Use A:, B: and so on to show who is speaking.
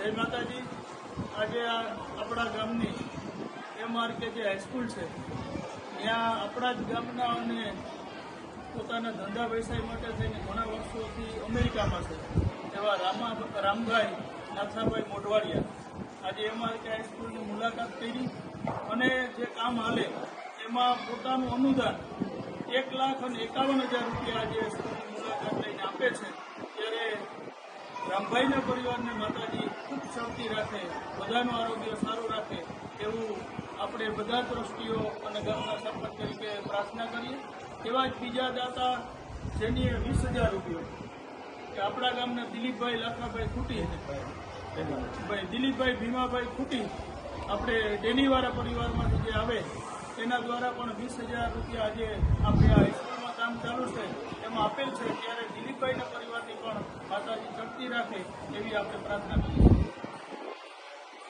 A: જય માતાજી। આજે આપણા ગામની MRK જે હાઈસ્કૂલ છે ત્યાં આપણા જ ગામના અને પોતાના ધંધા વ્યવસાય માટે થઈને ઘણા વર્ષોથી અમેરિકામાં છે એવા રામભાઈ નાથાભાઈ મોઢવાડિયા આજે MRK હાઈસ્કૂલની મુલાકાત કરી અને જે કામ હાલે એમાં પોતાનું અનુદાન 1,51,000 રૂપિયા આજે સ્કૂલની મુલાકાત લઈને આપે છે। ત્યારે રામભાઈના પરિવારને માતાજી ખૂબ શાંતિ રાખે, બધાનું આરોગ્ય સારું રાખે એવું આપણે બધા ટ્રસ્ટીઓ અને ગામના સરપંચ તરીકે પ્રાર્થના કરીએ। એવા જ બીજા દાતા જેની 20,000 રૂપિયા કે આપણા ગામના દિલીપભાઈ લાખાભાઈ ખૂટી, દિલીપભાઈ ભીમાભાઈ ખૂટી આપણે ડેનીવાળા પરિવારમાંથી જે આવે એના દ્વારા પણ 20,000 રૂપિયા આજે આપણે આ હાઈસ્કૂલમાં કામ ચાલુ છે એમાં આપેલ છે। ત્યારે દિલીપભાઈના પરિવારની પણ માતાજી શક્તિ રાખે એવી આપણે પ્રાર્થના કરીએ।